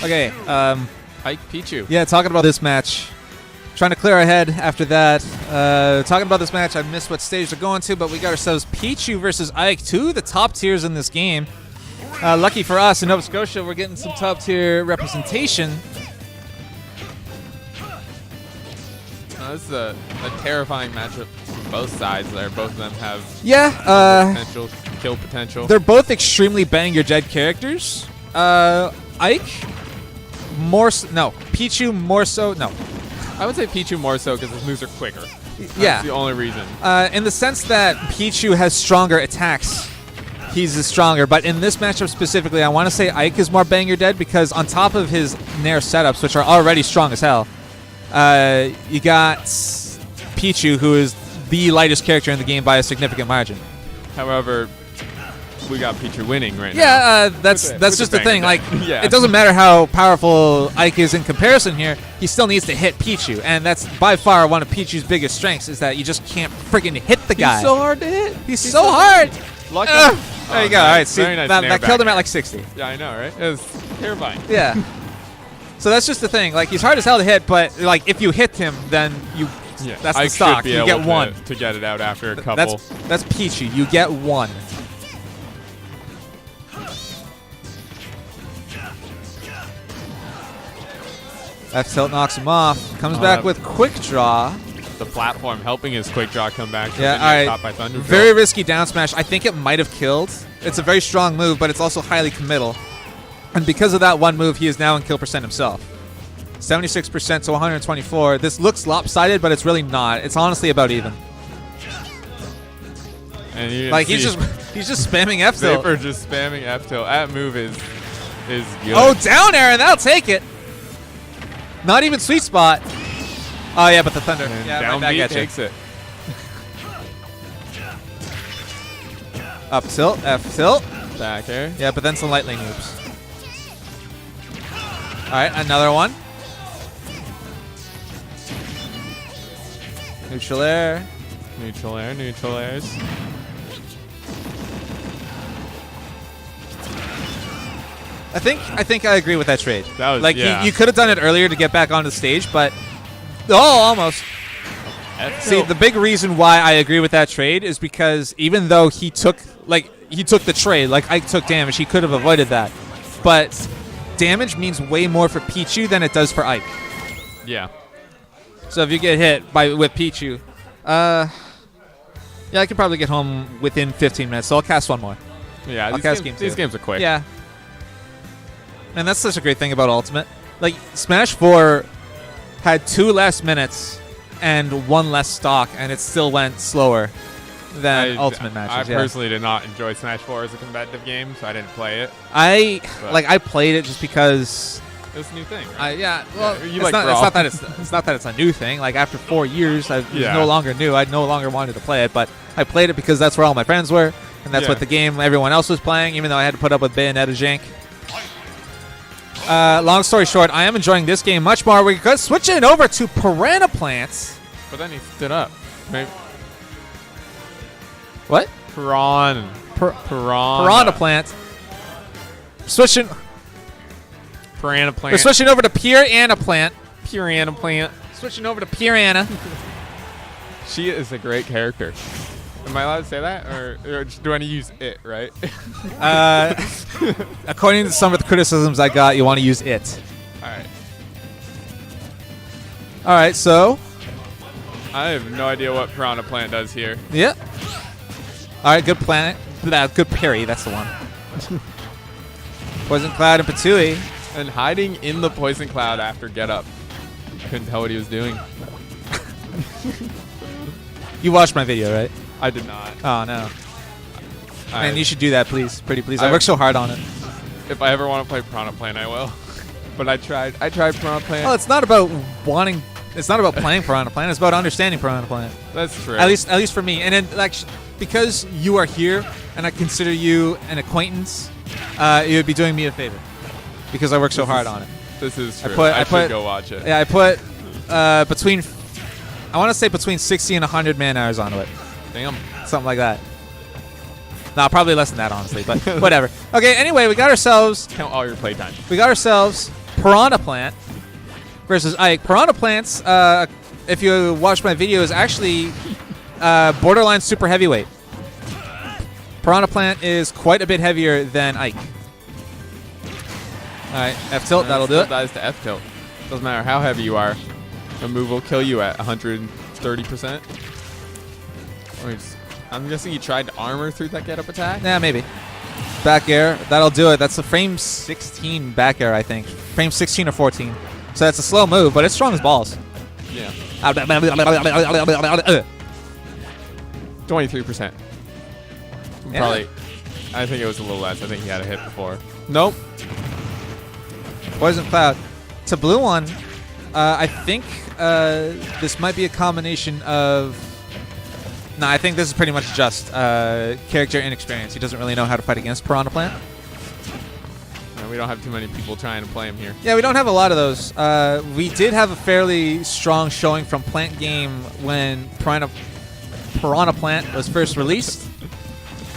Okay. Ike Pichu. Yeah, talking about this match. Trying to clear our head after that. Talking about this match, I missed what stage they're going to, but we got ourselves Pichu versus Ike, two of the top tiers in this game. Lucky for us in Nova Scotia, we're getting some top tier representation. This is a terrifying matchup from both sides there. Both of them have potential, kill potential. They're both extremely bang your dead characters. Ike, Pichu more so, no. I would say Pichu more so because his moves are quicker. That's the only reason. In the sense that Pichu has stronger attacks, he's stronger. But in this matchup specifically, I want to say Ike is more bang your dead because on top of his Nair setups, which are already strong as hell, you got Pichu, who is the lightest character in the game by a significant margin. However, we got Pichu winning right now. Yeah, that's just the thing. Like, it doesn't matter how powerful Ike is in comparison here. He still needs to hit Pichu, and that's by far one of Pichu's biggest strengths is that you just can't freaking hit the guy. He's so hard to hit. He's so hard. Lucky. There you go. All right, see, nice that killed him at like 60. Yeah, I know, right? It was terrifying. Yeah. So that's just the thing. Like, he's hard as hell to hit, but like if you hit him, then you that's the stock. You get one to get it out after a couple. That's Pichu. You get one. F tilt knocks him off. Comes back with quick draw. The platform helping his quick draw come back. Yeah, all right. Very risky down smash. I think it might have killed. It's a very strong move, but it's also highly committal. And because of that one move, he is now in kill percent himself. 76% to 124. This looks lopsided, but it's really not. It's honestly about even. And like he's just spamming F tilt. Vapor just spamming F tilt. That move is good. Oh, down air, and that'll take it. Not even sweet spot. Oh yeah, but the thunder. And yeah, down B takes it. Up tilt, F tilt. Back air. Yeah, but then some light lane moves. All right, another one. Neutral air. Neutral air, neutral airs. I think I agree with that trade. That was, like you could have done it earlier to get back on the stage, but almost. See, the big reason why I agree with that trade is because even though he took the trade, like Ike took damage, he could have avoided that. But damage means way more for Pichu than it does for Ike. Yeah. So if you get hit with Pichu, yeah, I could probably get home within 15 minutes. So I'll cast one more. Yeah, these games are quick. Yeah. And that's such a great thing about Ultimate. Like, Smash 4 had 2 less minutes and 1 less stock, and it still went slower than Ultimate matches. I personally did not enjoy Smash 4 as a competitive game, so I didn't play it. I played it just because it's a new thing, right? It's not that it's a new thing. Like, after 4 years, it was no longer new. I no longer wanted to play it, but I played it because that's where all my friends were, and that's what the game everyone else was playing, even though I had to put up with Bayonetta jank. Long story short, I am enjoying this game much more. We're switching over to Piranha Plants. But then he stood up. Maybe. What? Piranha. Piranha Plant. Switching. Piranha Plant. We're switching over to Piranha Plant. Piranha Plant. Switching over to Piranha. She is a great character. Am I allowed to say that, or do I need to use it? Right. According to some of the criticisms I got, you want to use it. All right. All right. So. I have no idea what Piranha Plant does here. Yeah. All right. Good planet. Good parry. That's the one. Poison Cloud and Patui. And hiding in the Poison Cloud after get up. Couldn't tell what he was doing. You watched my video, right? I did not. Oh, no. Man, you should do that, please. Pretty please. I worked so hard on it. If I ever want to play Piranha Plant, I will. But I tried Piranha Plant. Well, it's not about wanting. It's not about playing Piranha Plant. It's about understanding Piranha Plant. That's true. At least for me. And then, like, because you are here and I consider you an acquaintance, you would be doing me a favor because I worked so hard on it. This is true. I should go watch it. Yeah, I put between 60 and 100 man hours onto it. Damn. Something like that. Nah, probably less than that, honestly, but whatever. Okay, anyway, we got ourselves... Count all your playtime. We got ourselves Piranha Plant versus Ike. Piranha Plant's, if you watch my video, is actually borderline super heavyweight. Piranha Plant is quite a bit heavier than Ike. All right, F tilt, that'll do it. Dies to F tilt. Doesn't matter how heavy you are. A move will kill you at 130%. I'm guessing he tried to armor through that get up attack. Yeah, maybe. Back air, that'll do it. That's a frame 16 back air, I think. Frame 16 or 14. So that's a slow move, but it's strong as balls. Yeah. 23%. Yeah. Probably. I think it was a little less. I think he had a hit before. Nope. Poison Cloud. TehBlueOne, I think this might be a combination of... No, I think this is pretty much just character inexperience. He doesn't really know how to fight against Piranha Plant. No, we don't have too many people trying to play him here. Yeah, we don't have a lot of those. We did have a fairly strong showing from Plant Game when Piranha Plant was first released.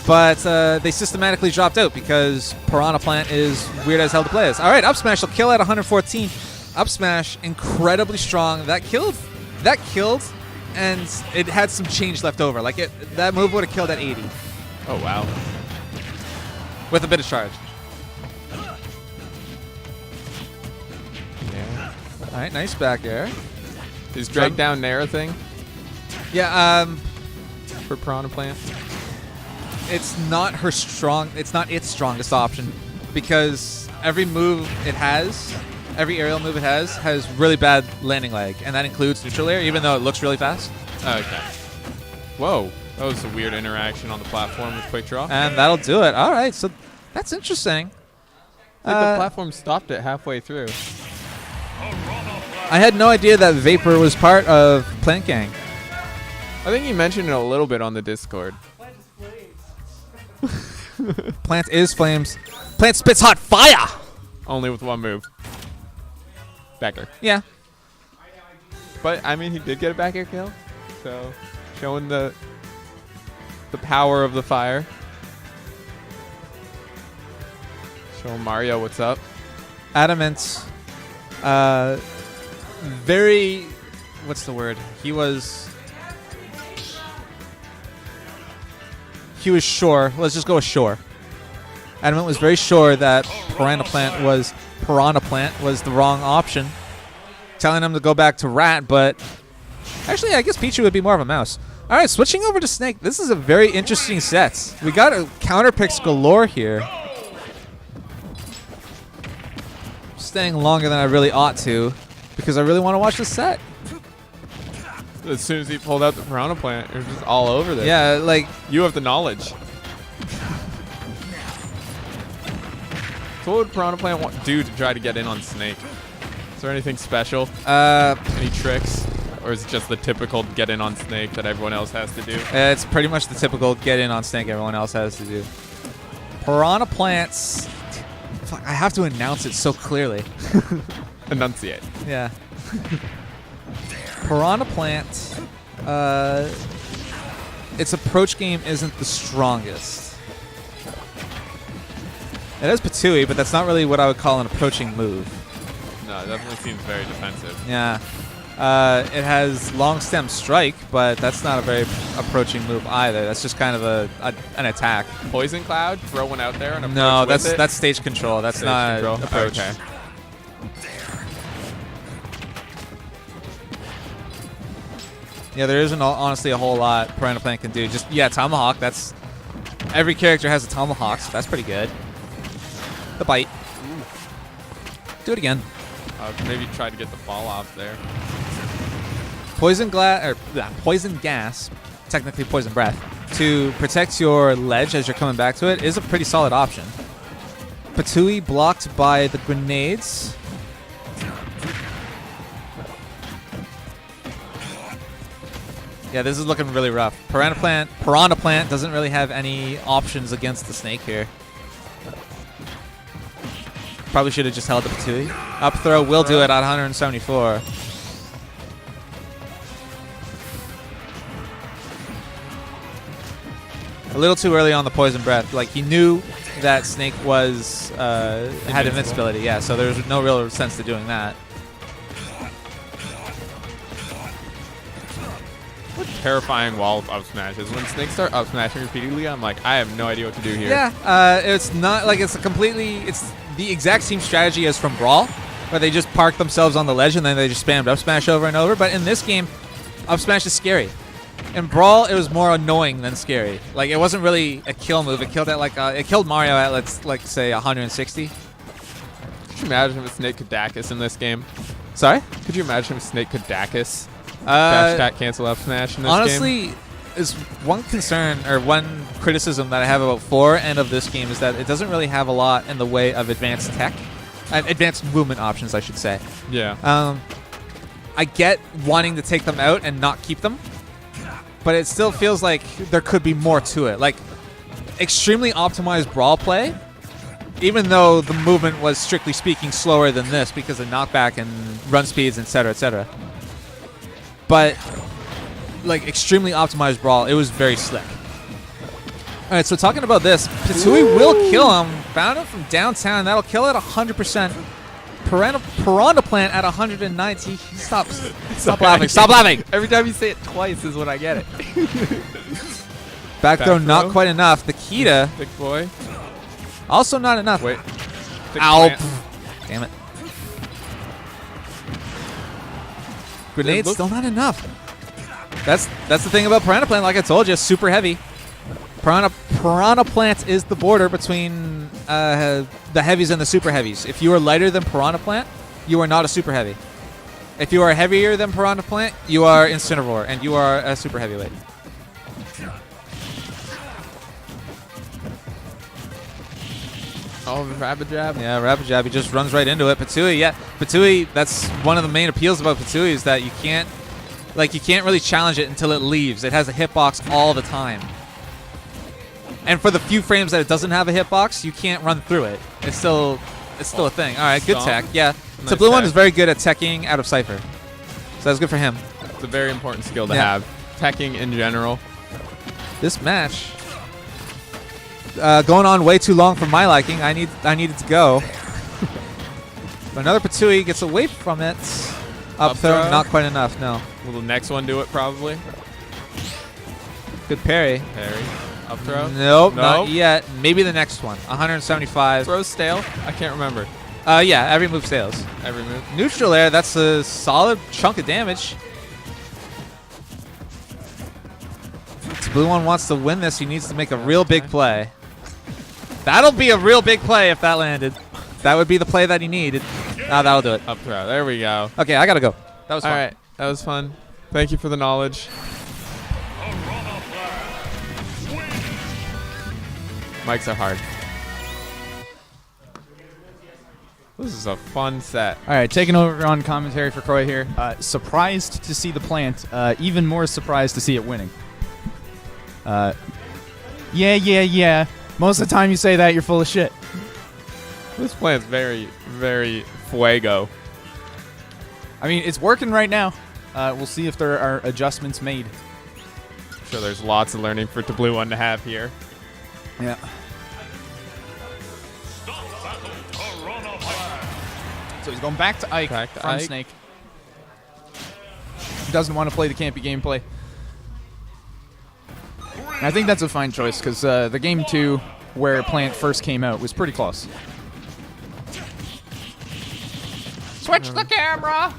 But they systematically dropped out because Piranha Plant is weird as hell to play as. All right, up smash will kill at 114. Up smash, incredibly strong. That killed, and it had some change left over. Like that move would have killed at 80. Oh wow! With a bit of charge. Yeah. All right, nice back air. Is drag down Nair a thing? Yeah. For Piranha Plant. It's not her strong. It's not its strongest option because every move it has, every aerial move it has really bad landing lag, and that includes neutral air, even though it looks really fast. Okay. Whoa, that was a weird interaction on the platform with quick draw. And that'll do it. All right, so that's interesting. I think the platform stopped it halfway through. I had no idea that Vapor was part of Plant Gang. I think he mentioned it a little bit on the Discord. Plant is flames. Plant spits hot fire. Only with one move. Back air. Yeah. But I mean, he did get a back air kill, so showing the power of the fire. Showing Mario what's up. Adamant. Very. What's the word? He was sure. Let's just go with sure. Adamant was very sure that Piranha Plant was the wrong option. Telling him to go back to Rat, but actually, I guess Pichu would be more of a mouse. All right, switching over to Snake. This is a very interesting set. We got a counter picks galore here. Staying longer than I really ought to because I really want to watch this set. As soon as he pulled out the Piranha Plant, it was just all over there. Yeah, like... You have the knowledge. So what would Piranha Plant do to try to get in on Snake? Is there anything special? Any tricks? Or is it just the typical get in on Snake that everyone else has to do? It's pretty much the typical get in on Snake everyone else has to do. Piranha Plant's... Fuck, I have to announce it so clearly. Enunciate. Yeah. Piranha Plant, its approach game isn't the strongest. It has Patui, but that's not really what I would call an approaching move. No, it definitely seems very defensive. Yeah. It has long stem strike, but that's not a very approaching move either. That's just kind of an attack. Poison Cloud, throw one out there and approach No, with it? that's stage control. That's Stage not control. approach. Okay. Yeah, there isn't honestly a whole lot Piranha Plant can do. Just, yeah, Tomahawk. That's... Every character has a Tomahawk, so that's pretty good. The bite. Ooh. Do it again. Maybe try to get the fall off there. Poison gas, technically poison breath, to protect your ledge as you're coming back to it is a pretty solid option. Patui blocked by the grenades. Yeah, this is looking really rough. Piranha Plant doesn't really have any options against the Snake here. Probably should have just held the Patui. Up throw will do it at 174. A little too early on the poison breath. Like, he knew that Snake was had invincibility. Yeah, so there's no real sense to doing that. What terrifying wall of up smashes. When Snakes start up smashing repeatedly, I'm like, I have no idea what to do here. Yeah, it's not like it's the exact same strategy as from Brawl, where they just park themselves on the ledge and then they just spammed up smash over and over. But in this game, up smash is scary. In Brawl, it was more annoying than scary. Like, it wasn't really a kill move. It killed at it killed Mario at let's say 160. Could you imagine if Snake could Dacus in this game? Sorry? Could you imagine if Snake could Dacus? Dash, stack, cancel, up smash in this game? Honestly, is one concern or one criticism that I have about 4 and of this game is that it doesn't really have a lot in the way of advanced tech. Advanced movement options, I should say. Yeah. I get wanting to take them out and not keep them, but it still feels like there could be more to it. Like, extremely optimized Brawl play, even though the movement was strictly speaking slower than this because of knockback and run speeds, etc., etc. But, like, extremely optimized Brawl, it was very slick. All right, so talking about this, Pichu will kill him. Found him from downtown. That'll kill at 100%. Piranha Plant at 190. Stop laughing. Stop laughing. Every time you say it twice is when I get it. Back throw, not quite enough. The Kita. Big boy. Also not enough. Wait. Ow. Damn it. Grenade still not enough. That's the thing about Piranha Plant. Like I told you, super heavy. Piranha Plant is the border between the heavies and the super heavies. If you are lighter than Piranha Plant, you are not a super heavy. If you are heavier than Piranha Plant, you are Incineroar, and you are a super heavyweight. Oh, Rapid Jab. Yeah, Rapid Jab. He just runs right into it. Pichu, yeah. Pichu, that's one of the main appeals about Pichu is that you can't really challenge it until it leaves. It has a hitbox all the time. And for the few frames that it doesn't have a hitbox, you can't run through it. It's still a thing. All right, good tech. Yeah. Nice TehBlueOne is very good at teching out of Cypher. So that's good for him. It's a very important skill to have. Teching in general. This match going on way too long for my liking. I needed to go. But another Pichu gets away from it. Up throw, not quite enough, no. Will the next one do it probably? Good parry. Parry. Up throw? Nope, not yet. Maybe the next one. 175. Throw stale? I can't remember. Yeah, every move sails. Every move. Neutral air, that's a solid chunk of damage. TehBlueOne wants to win this. He needs to make a real big play. That'll be a real big play if that landed. That would be the play that he needed. That'll do it. Up throw. There we go. Okay, I gotta go. That was fun. All right, that was fun. Thank you for the knowledge. Mics are hard. This is a fun set. All right, taking over on commentary for Croy here. Surprised to see the plant. Even more surprised to see it winning. Yeah. Most of the time you say that, you're full of shit. This plant's very, very fuego. I mean, it's working right now. We'll see if there are adjustments made. I'm sure there's lots of learning for TehBlueOne to have here. Yeah. So he's going back to Ike from Ike. Snake. He doesn't want to play the campy gameplay. And I think that's a fine choice because the game 2 where Plant first came out was pretty close. Switch the camera!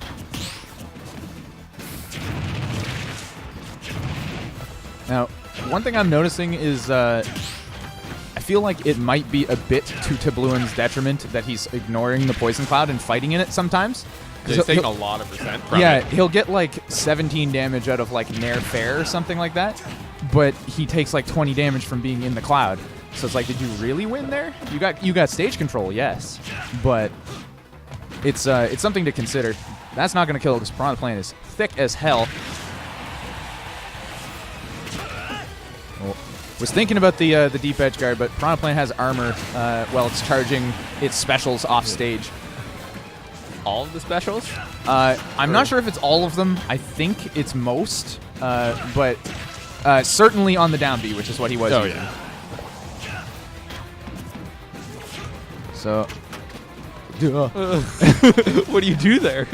Now, one thing I'm noticing is I feel like it might be a bit to TehBlueOne's detriment that he's ignoring the Poison Cloud and fighting in it sometimes. Yeah, he's taking a lot of percent from yeah, it. He'll get like 17 damage out of like Nair Fair or something like that, but he takes like 20 damage from being in the cloud. So it's like, did you really win there? You got stage control, yes, but it's something to consider. That's not going to kill because Piranha Plant is thick as hell. Was thinking about the deep edge guard, but Piranha Plant has armor while it's charging its specials off stage. All of the specials? I'm not sure if it's all of them. I think it's most, but certainly on the down B, which is what he was using. Yeah. So, What do you do there?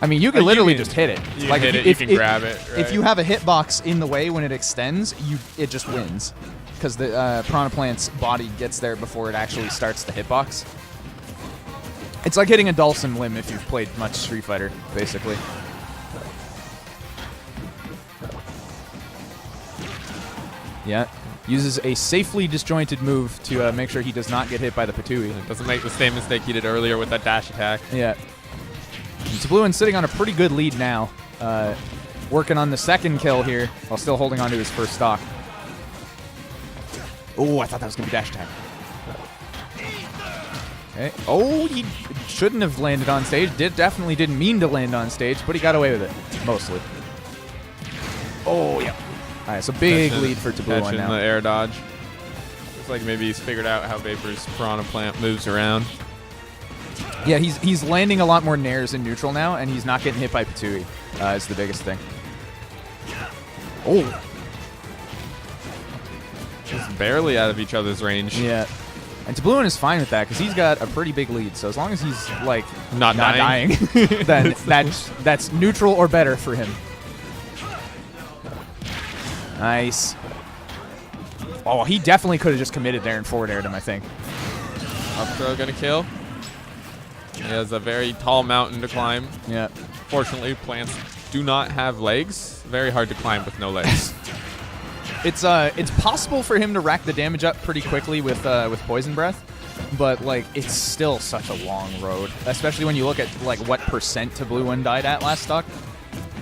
I mean, you can You literally can- just hit it. You like hit if it, you can grab it. Right? If you have a hitbox in the way when it extends, it just wins. Because the Piranha Plant's body gets there before it actually starts the hitbox. It's like hitting a Dulcim limb if you've played much Street Fighter, basically. Yeah. Uses a safely disjointed move to make sure he does not get hit by the Patui. Doesn't make the same mistake he did earlier with that dash attack. Yeah. TehBlueOne's sitting on a pretty good lead now. Working on the second kill here while still holding on to his first stock. Oh, I thought that was going to be dash attack. Okay. Oh, he shouldn't have landed on stage. Definitely didn't mean to land on stage, but he got away with it, mostly. Oh, yeah. All right, so big lead for TehBlueOne now. The air dodge. Looks like maybe he's figured out how Vapor's Piranha Plant moves around. Yeah, he's landing a lot more nairs in neutral now, and he's not getting hit by Patui. Is the biggest thing. Oh. Just barely out of each other's range. Yeah. And TehBlueOne is fine with that because he's got a pretty big lead. So as long as he's like Not dying. then that's neutral or better for him. Nice. Oh, he definitely could have just committed there and forward aired him, I think. Up throw gonna kill. He has a very tall mountain to climb. Yeah. Fortunately, plants do not have legs. Very hard to climb with no legs. It's possible for him to rack the damage up pretty quickly with Poison Breath, but like it's still such a long road, especially when you look at like what percent TehBlueOne died at last stock.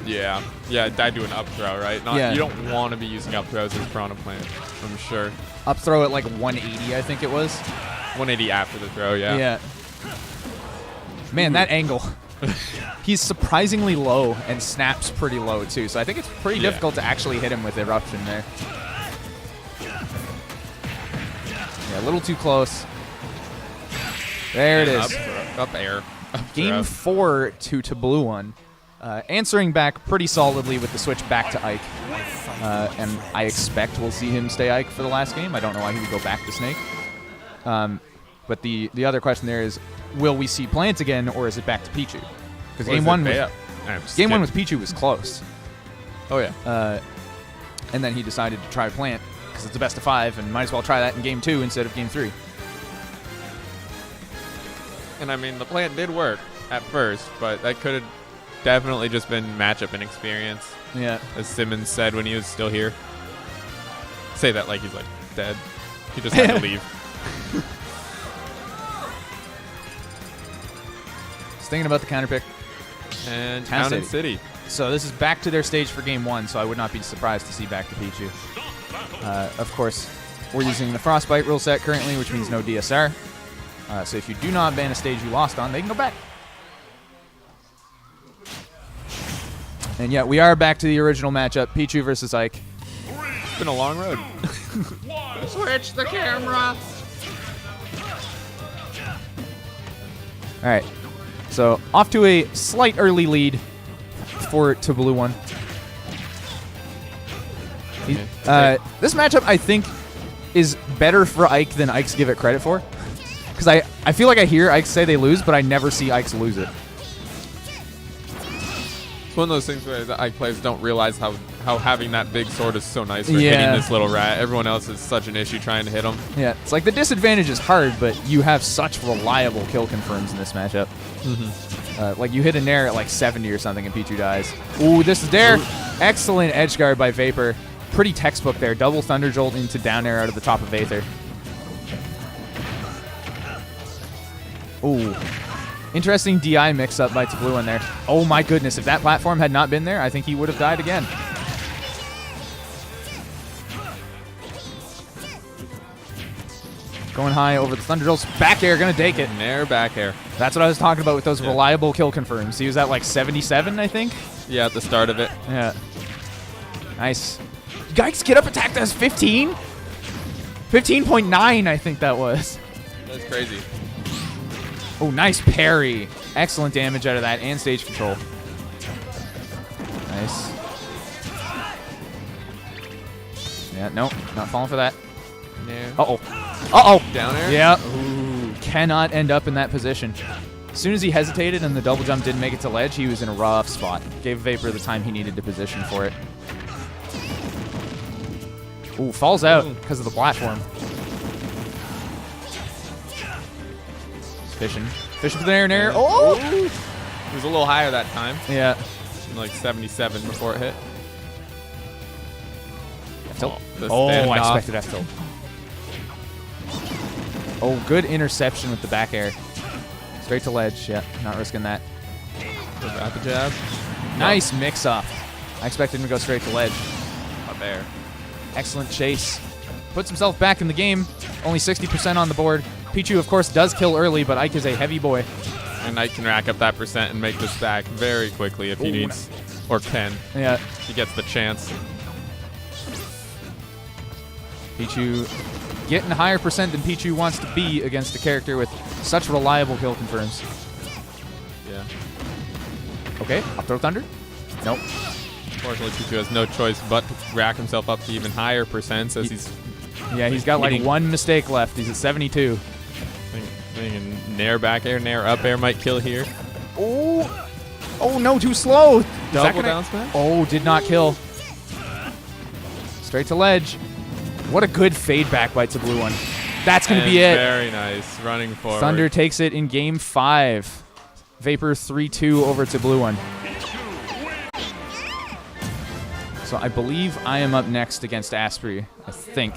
Yeah. Yeah, died to an up throw, right? Yeah. You don't want to be using up throws as Piranha Plant, I'm sure. Up throw at like 180, I think it was. 180 after the throw, yeah. Yeah. Man, that angle. He's surprisingly low and snaps pretty low too, so I think it's pretty difficult to actually hit him with Eruption there. Yeah, a little too close. There it is. Up air. Up Game throw. 4 to TehBlueOne. Answering back pretty solidly with the switch back to Ike. And I expect we'll see him stay Ike for the last game. I don't know why he would go back to Snake. But the other question there is, will we see Plant again, or is it back to Pichu? Because game one with Pichu was close. Oh, yeah. And then he decided to try Plant because it's the best of 5, and might as well try that in game 2 instead of game 3. And I mean, the Plant did work at first, but that could have definitely just been matchup inexperience, Yeah. as Simmons said when he was still here. Say that like he's like dead. He just had to leave. Just thinking about the counter pick. And Town Town and City. So this is back to their stage for game 1, so I would not be surprised to see back to Pichu. Of course, we're using the Frostbite rule set currently, which means no DSR. So if you do not ban a stage you lost on, they can go back. And yeah, we are back to the original matchup, Pichu versus Ike. It's been a long road. Switch the camera. All right, so off to a slight early lead for TehBlueOne. This matchup, I think, is better for Ike than Ike's give it credit for. Because I feel like I hear Ike say they lose, but I never see Ike's lose it. It's one of those things where the Ike players don't realize how having that big sword is so nice for hitting this little rat. Everyone else is such an issue trying to hit him. Yeah, it's like the disadvantage is hard, but you have such reliable kill confirms in this matchup. Like you hit a nair at like 70 or something and Pichu dies. Ooh, this is there. Excellent edge guard by Vapor. Pretty textbook there. Double Thunder Jolt into down air out of the top of Aether. Ooh. Interesting DI mix-up by TehBlueOne there. Oh my goodness, if that platform had not been there, I think he would have died again. Going high over the Thunder Jolts. Back air, gonna take it. Nair, back air. That's what I was talking about with those reliable kill confirms. He was at like 77, I think. Yeah, at the start of it. Yeah. Nice. Yikes, get up attack does 15? 15.9, I think that was. That's crazy. Oh, nice parry. Excellent damage out of that and stage control. Nice. Yeah, nope, not falling for that. Nair. Uh-oh. Uh-oh. Down air? Yeah. Ooh, cannot end up in that position. As soon as he hesitated and the double jump didn't make it to ledge, he was in a rough spot. Gave Vapor the time he needed to position for it. Ooh, falls out because of the platform. Fishing. Fishing for the air. Oh! It was a little higher that time. Yeah. Like 77 before it hit. Tilt. The Oh, I standoff. expected F tilt. Oh, good interception with the back air. Straight to ledge. Yeah, not risking that. The rapid jab. Nice mix up. I expected him to go straight to ledge. Not there. Excellent chase. Puts himself back in the game. Only 60% on the board. Pichu, of course, does kill early, but Ike is a heavy boy. And Knight can rack up that percent and make this back very quickly if he needs, or can. Yeah. He gets the chance. Pichu getting a higher percent than Pichu wants to be against a character with such reliable kill confirms. Yeah. Okay, up throw thunder. Nope. Unfortunately, Pichu has no choice but to rack himself up to even higher percents as he's Yeah, he's got like hitting. one mistake left. He's at 72. thinking nair back air, nair up air might kill here. Oh, oh no, too slow. Is that Double gonna- down smash? Oh, did not kill. Straight to ledge. What a good fade back by TehBlueOne. That's going to be it. Very nice. Running forward. Thunder takes it in game 5. Vapor 3-2 over TehBlueOne. So I believe I am up next against Asprey, I think.